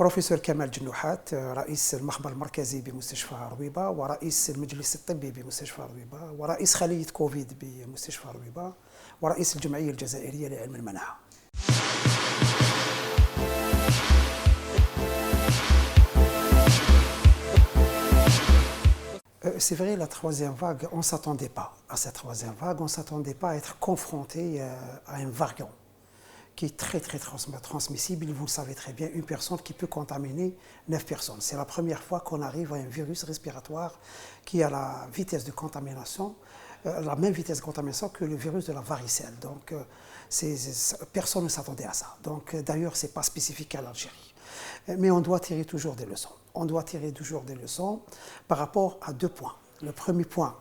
بروفيسور كمال جنوحات رئيس المخبر المركزي بمستشفى رويبة ورئيس المجلس الطبي بمستشفى رويبة ورئيس خلية كوفيد بمستشفى رويبة ورئيس الجمعية الجزائرية لعلم المناعة. C'est vrai, la troisième vague, on ne s'attendait pas à cette troisième vague, on ne s'attendait pas à être confronté à un variant qui est très transmissible. Vous le savez très bien, une personne qui peut contaminer 9 personnes. C'est la première fois qu'on arrive à un virus respiratoire qui a la vitesse de contamination, la même vitesse de contamination que le virus de la varicelle. Donc, personne ne s'attendait à ça. Donc, d'ailleurs, ce n'est pas spécifique à l'Algérie. Mais on doit tirer toujours des leçons. On doit tirer toujours des leçons par rapport à 2 points. Le premier point,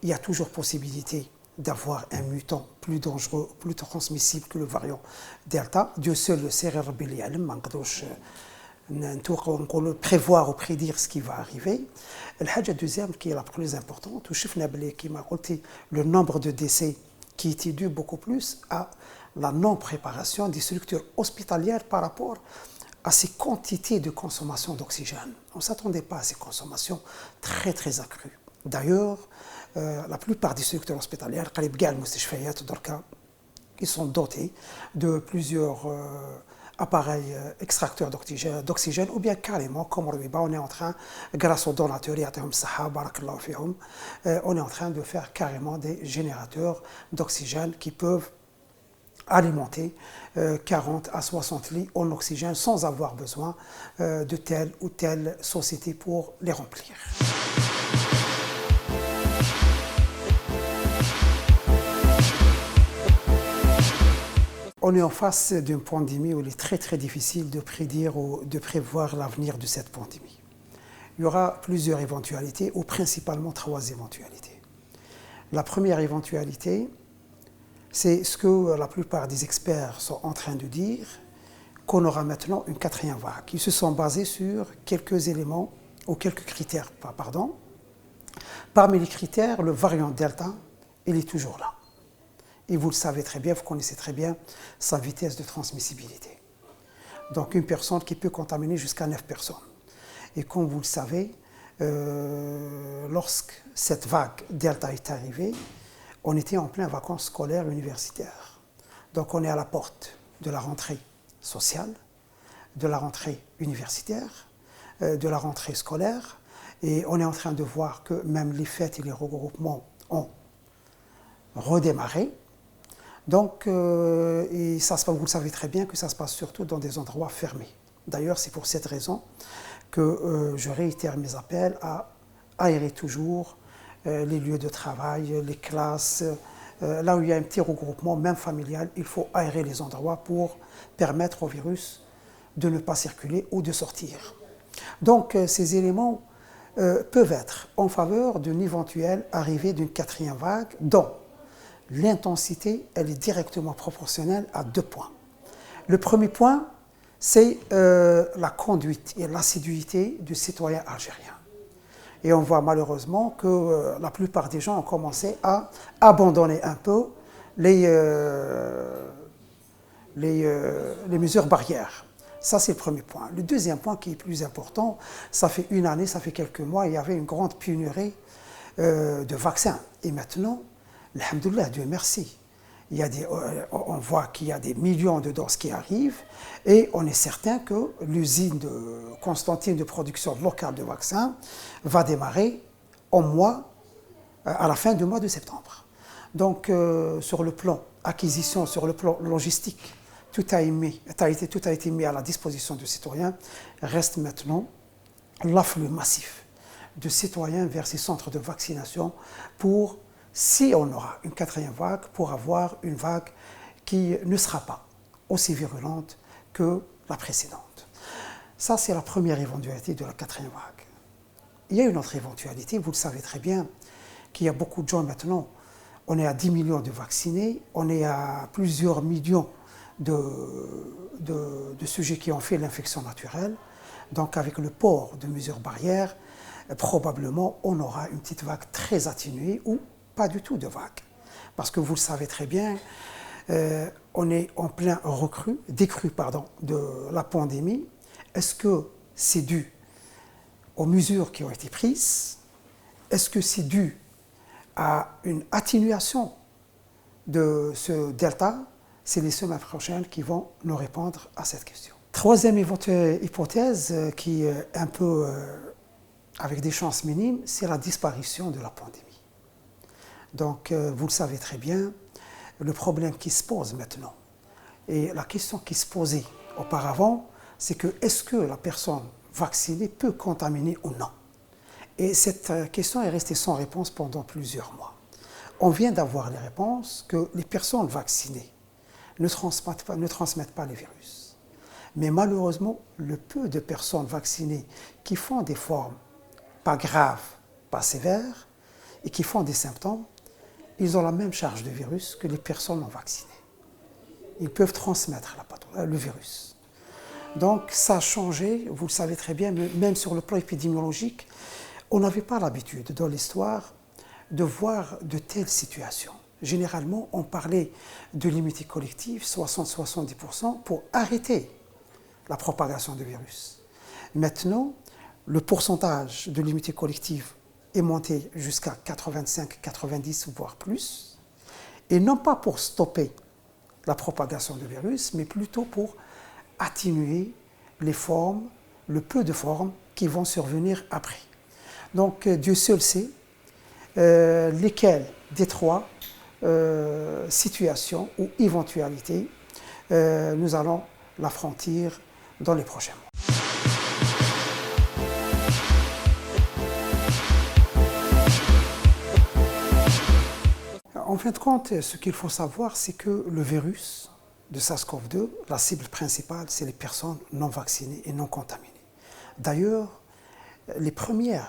il y a toujours possibilité d'avoir un mutant plus dangereux, plus transmissible que le variant Delta. Dieu seul le sait, on peut prévoir ou prédire ce qui va arriver. La deuxième, qui est la plus importante, le nombre de décès qui était dû beaucoup plus à la non-préparation des structures hospitalières par rapport à ces quantités de consommation d'oxygène. On ne s'attendait pas à ces consommations très accrues. D'ailleurs, la plupart des structures hospitalières, ils sont dotés de plusieurs appareils extracteurs d'oxygène ou bien carrément, comme on est en train, grâce aux donateurs, on est en train de faire carrément des générateurs d'oxygène qui peuvent alimenter 40 à 60 lits en oxygène sans avoir besoin de telle ou telle société pour les remplir. On est en face d'une pandémie où il est très difficile de prédire ou de prévoir l'avenir de cette pandémie. Il y aura plusieurs éventualités, ou principalement 3 éventualités. La première éventualité, c'est ce que la plupart des experts sont en train de dire, qu'on aura maintenant une 4e vague. Ils se sont basés sur quelques éléments, ou quelques critères, pardon. Parmi les critères, le variant Delta, il est toujours là. Et vous le savez très bien, vous connaissez très bien sa vitesse de transmissibilité. Donc une personne qui peut contaminer jusqu'à 9 personnes. Et comme vous le savez, lorsque cette vague Delta est arrivée, on était en plein vacances scolaires universitaires. Donc on est à la porte de la rentrée sociale, de la rentrée universitaire, de la rentrée scolaire, et on est en train de voir que même les fêtes et les regroupements ont redémarré. Donc, et ça se passe, vous le savez très bien que ça se passe surtout dans des endroits fermés. D'ailleurs, c'est pour cette raison que je réitère mes appels à aérer toujours les lieux de travail, les classes. Là où il y a un petit regroupement, même familial, il faut aérer les endroits pour permettre au virus de ne pas circuler ou de sortir. Donc, ces éléments peuvent être en faveur d'une éventuelle arrivée d'une 4e vague dont l'intensité, elle est directement proportionnelle à 2 points. Le premier point, c'est la conduite et l'assiduité du citoyen algérien. Et on voit malheureusement que la plupart des gens ont commencé à abandonner un peu les mesures barrières. Ça, c'est le premier point. Le deuxième point qui est plus important, ça fait une année, ça fait quelques mois, il y avait une grande pénurie de vaccins. Et maintenant, alhamdoulilah, Dieu merci, on voit qu'il y a des millions de doses qui arrivent et on est certain que l'usine de Constantine de production locale de vaccins va démarrer à la fin du mois de septembre. Donc sur le plan acquisition, sur le plan logistique, tout a été mis à la disposition du citoyen. Reste maintenant l'afflux massif de citoyens vers ces centres de vaccination pour, si on aura une 4e vague, pour avoir une vague qui ne sera pas aussi virulente que la précédente. Ça, c'est la première éventualité de la 4e vague. Il y a une autre éventualité, vous le savez très bien, qu'il y a beaucoup de gens maintenant, on est à 10 millions de vaccinés, on est à plusieurs millions de sujets qui ont fait l'infection naturelle. Donc avec le port de mesures barrières, probablement on aura une petite vague très atténuée ou pas du tout de vague. Parce que vous le savez très bien, on est en plein décrue de la pandémie Est-ce que c'est dû aux mesures qui ont été prises? Est-ce que c'est dû à une atténuation de ce delta? C'est les semaines prochaines qui vont nous répondre à cette question. Troisième hypothèse qui est un peu avec des chances minimes, c'est la disparition de la pandémie. Donc, vous le savez très bien, le problème qui se pose maintenant, et la question qui se posait auparavant, c'est que est-ce que la personne vaccinée peut contaminer ou non? Et cette question est restée sans réponse pendant plusieurs mois. On vient d'avoir les réponses que les personnes vaccinées ne transmettent pas les virus. Mais malheureusement, le peu de personnes vaccinées qui font des formes pas graves, pas sévères, et qui font des symptômes, ils ont la même charge de virus que les personnes non vaccinées. Ils peuvent transmettre le virus. Donc ça a changé, vous le savez très bien, même sur le plan épidémiologique, on n'avait pas l'habitude dans l'histoire de voir de telles situations. Généralement, on parlait de l'immunité collective, 60-70%, pour arrêter la propagation du virus. Maintenant, le pourcentage de l'immunité collective est monté jusqu'à 85-90, voire plus, et non pas pour stopper la propagation du virus, mais plutôt pour atténuer les formes, le peu de formes qui vont survenir après. Donc Dieu seul sait lesquelles des trois situations ou éventualités nous allons l'affronter dans les prochains mois. En fin de compte, ce qu'il faut savoir, c'est que le virus de SARS-CoV-2, la cible principale, c'est les personnes non vaccinées et non contaminées. D'ailleurs, les premiers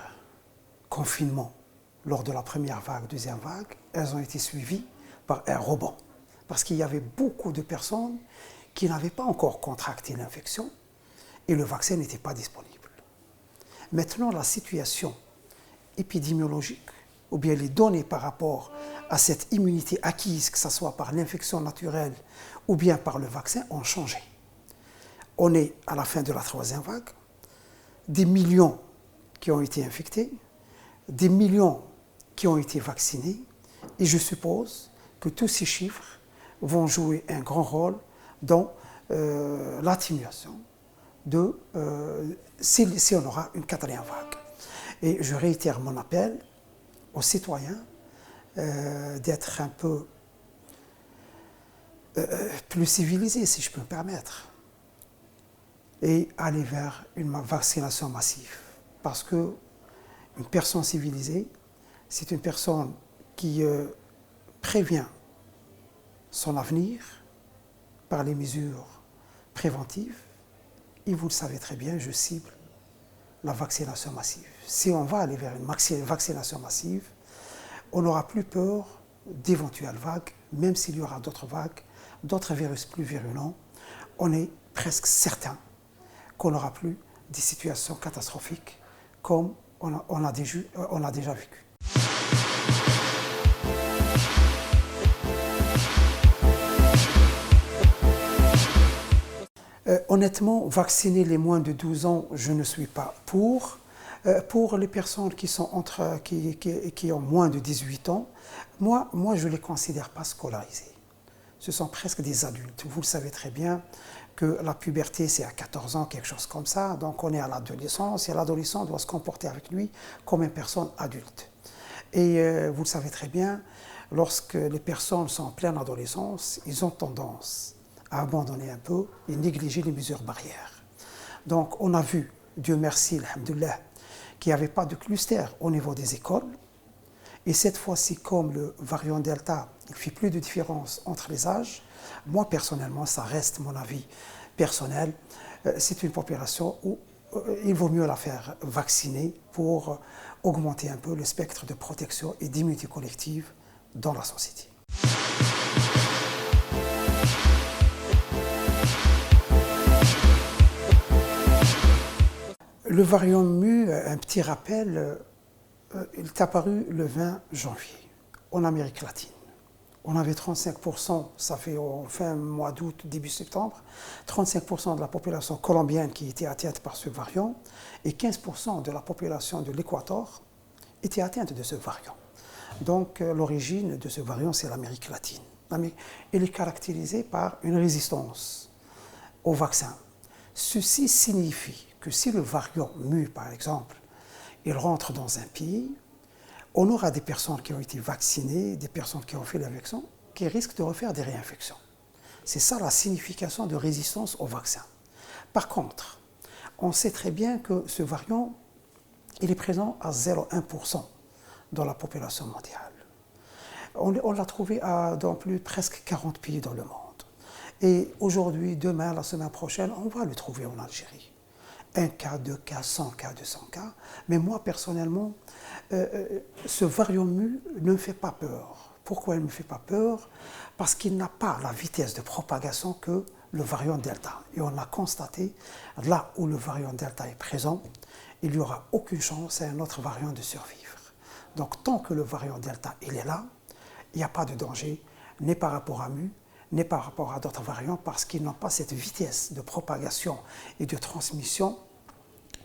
confinements lors de la première vague, deuxième vague, elles ont été suivies par un rebond. Parce qu'il y avait beaucoup de personnes qui n'avaient pas encore contracté l'infection et le vaccin n'était pas disponible. Maintenant, la situation épidémiologique, ou bien les données par rapport à cette immunité acquise, que ce soit par l'infection naturelle ou bien par le vaccin, ont changé. On est à la fin de la troisième vague, des millions qui ont été infectés, des millions qui ont été vaccinés, et je suppose que tous ces chiffres vont jouer un grand rôle dans l'atténuation de si on aura une quatrième vague. Et je réitère mon appel aux citoyens d'être un peu plus civilisés, si je peux me permettre, et aller vers une vaccination massive. Parce qu'une personne civilisée, c'est une personne qui prévient son avenir par les mesures préventives. Et vous le savez très bien, je cible la vaccination massive. Si on va aller vers une vaccination massive, on n'aura plus peur d'éventuelles vagues, même s'il y aura d'autres vagues, d'autres virus plus virulents. On est presque certain qu'on n'aura plus des situations catastrophiques comme on a déjà vécu. Honnêtement, vacciner les moins de 12 ans, je ne suis pas pour. Pour les personnes qui ont moins de 18 ans, moi je ne les considère pas scolarisés. Ce sont presque des adultes. Vous le savez très bien que la puberté, c'est à 14 ans, quelque chose comme ça. Donc on est à l'adolescence et l'adolescent doit se comporter avec lui comme une personne adulte. Et vous le savez très bien, lorsque les personnes sont en pleine adolescence, ils ont tendance à abandonner un peu et négliger les mesures barrières. Donc on a vu, Dieu merci, alhamdoulilah, qu'il n'y avait pas de cluster au niveau des écoles. Et cette fois-ci, comme le variant Delta, il ne fait plus de différence entre les âges. Moi, personnellement, ça reste mon avis personnel. C'est une population où il vaut mieux la faire vacciner pour augmenter un peu le spectre de protection et d'immunité collective dans la société. Le variant Mu, un petit rappel, il est apparu le 20 janvier en Amérique latine. On avait 35%, ça fait en fin mois d'août, début septembre, 35% de la population colombienne qui était atteinte par ce variant et 15% de la population de l'Équateur était atteinte de ce variant. Donc l'origine de ce variant, c'est l'Amérique latine. Il est caractérisé par une résistance au vaccin. Ceci signifie que si le variant mu, par exemple, il rentre dans un pays, on aura des personnes qui ont été vaccinées, des personnes qui ont fait l'infection, qui risquent de refaire des réinfections. C'est ça la signification de résistance au vaccin. Par contre, on sait très bien que ce variant, il est présent à 0,1% dans la population mondiale. On l'a trouvé dans presque 40 pays dans le monde. Et aujourd'hui, demain, la semaine prochaine, on va le trouver en Algérie. 1 cas, 2 cas, 100 cas, 200 cas. Mais moi, personnellement, ce variant mu ne me fait pas peur. Pourquoi il ne me fait pas peur? Parce qu'il n'a pas la vitesse de propagation que le variant Delta. Et on a constaté, là où le variant Delta est présent, il n'y aura aucune chance à un autre variant de survivre. Donc tant que le variant Delta il est là, il n'y a pas de danger, ni par rapport à mu, ni par rapport à d'autres variants, parce qu'ils n'ont pas cette vitesse de propagation et de transmission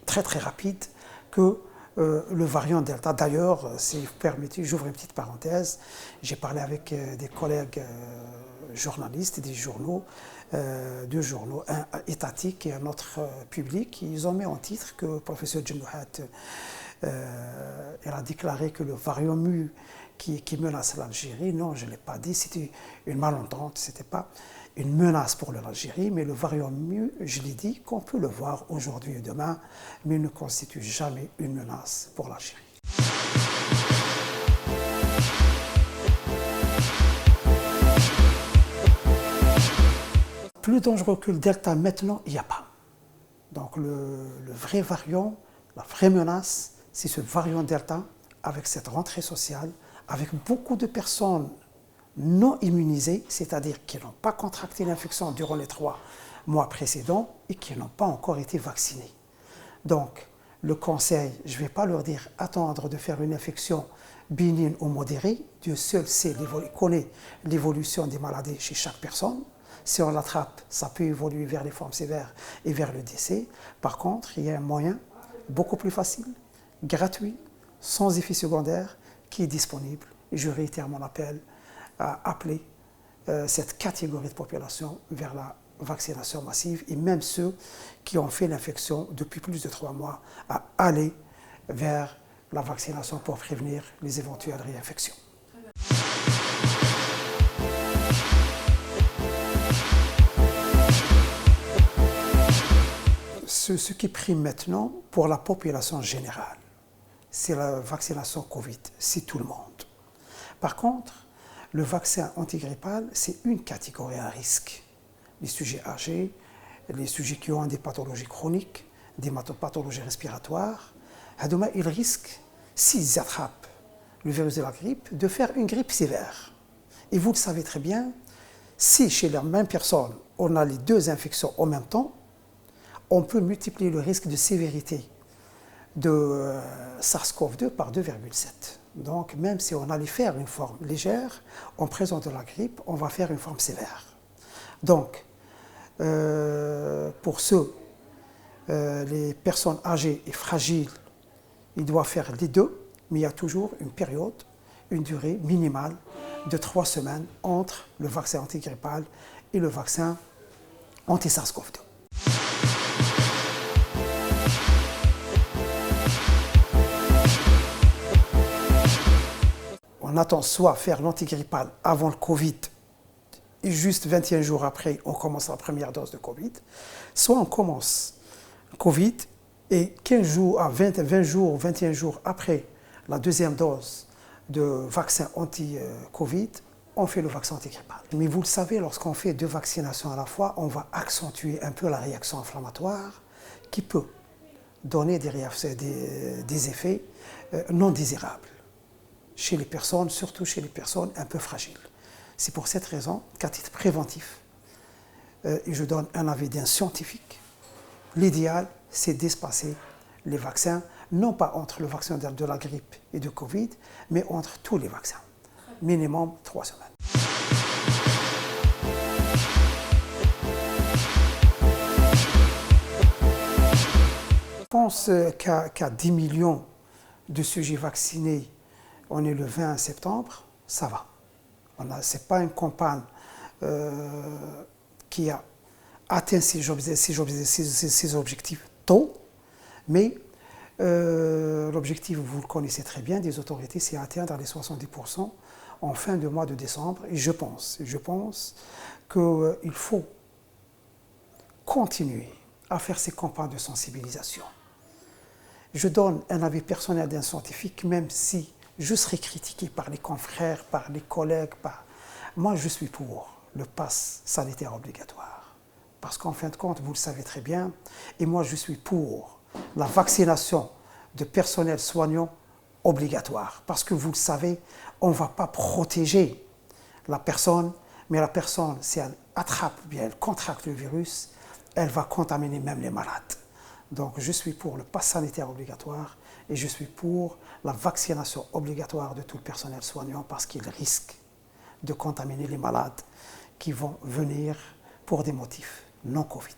très très rapide que le variant Delta. D'ailleurs, si vous permettez, j'ouvre une petite parenthèse, j'ai parlé avec des collègues journalistes, des journaux, deux journaux, un étatique et un autre public. Ils ont mis en titre que le professeur Djemouhat elle a déclaré que le variant mu qui menace l'Algérie. Non, je ne l'ai pas dit, c'était une malentente, ce n'était pas une menace pour l'Algérie, mais le variant mu, je l'ai dit, qu'on peut le voir aujourd'hui et demain, mais il ne constitue jamais une menace pour l'Algérie. Plus dangereux que le Delta maintenant, il n'y a pas. Donc le vrai variant, la vraie menace, c'est ce variant Delta avec cette rentrée sociale, avec beaucoup de personnes non immunisées, c'est-à-dire qui n'ont pas contracté l'infection durant les 3 mois précédents et qui n'ont pas encore été vaccinées. Donc, le conseil, je ne vais pas leur dire attendre de faire une infection bénigne ou modérée. Dieu seul connaît l'évolution des maladies chez chaque personne. Si on l'attrape, ça peut évoluer vers les formes sévères et vers le décès. Par contre, il y a un moyen beaucoup plus facile, gratuit, sans effet secondaire, qui est disponible. Et je réitère mon appel à appeler cette catégorie de population vers la vaccination massive et même ceux qui ont fait l'infection depuis plus de 3 mois à aller vers la vaccination pour prévenir les éventuelles réinfections. Ce qui prime maintenant pour la population générale, c'est la vaccination Covid, c'est tout le monde. Par contre, le vaccin antigrippal, c'est une catégorie à risque. Les sujets âgés, les sujets qui ont des pathologies chroniques, des pathologies respiratoires, ils risquent, s'ils attrapent le virus de la grippe, de faire une grippe sévère. Et vous le savez très bien, si chez la même personne, on a les 2 infections en même temps, on peut multiplier le risque de sévérité de SARS-CoV-2 par 2,7. Donc, même si on allait faire une forme légère, en présence de la grippe, on va faire une forme sévère. Donc, pour les personnes âgées et fragiles, ils doivent faire les 2, mais il y a toujours une période, une durée minimale de 3 semaines entre le vaccin antigrippal et le vaccin anti-SARS-CoV-2. On attend soit faire l'antigrippal avant le Covid, et juste 21 jours après, on commence la première dose de Covid, soit on commence Covid, et 15 jours à 20 jours, 21 jours après la 2e dose de vaccin anti-Covid, on fait le vaccin antigrippal. Mais vous le savez, lorsqu'on fait 2 vaccinations à la fois, on va accentuer un peu la réaction inflammatoire qui peut donner des effets non désirables chez les personnes, surtout chez les personnes un peu fragiles. C'est pour cette raison qu'à titre préventif, et je donne un avis d'un scientifique, l'idéal c'est d'espacer les vaccins, non pas entre le vaccin de la grippe et de Covid, mais entre tous les vaccins, minimum 3 semaines. pense qu'à 10 millions de sujets vaccinés, on est le 20 septembre, ça va. Ce n'est pas une campagne qui a atteint ses objectifs tôt, mais l'objectif, vous le connaissez très bien, des autorités, c'est atteindre les 70% en fin de mois de décembre. Et je pense qu'il faut continuer à faire ces campagnes de sensibilisation. Je donne un avis personnel d'un scientifique, même si je serai critiqué par les confrères, par les collègues. Moi, je suis pour le pass sanitaire obligatoire. Parce qu'en fin de compte, vous le savez très bien, et moi, je suis pour la vaccination de personnel soignant obligatoire. Parce que vous le savez, on ne va pas protéger la personne, mais la personne, si elle attrape ou bien elle contracte le virus, elle va contaminer même les malades. Donc je suis pour le pass sanitaire obligatoire et je suis pour la vaccination obligatoire de tout le personnel soignant parce qu'il risque de contaminer les malades qui vont venir pour des motifs non Covid.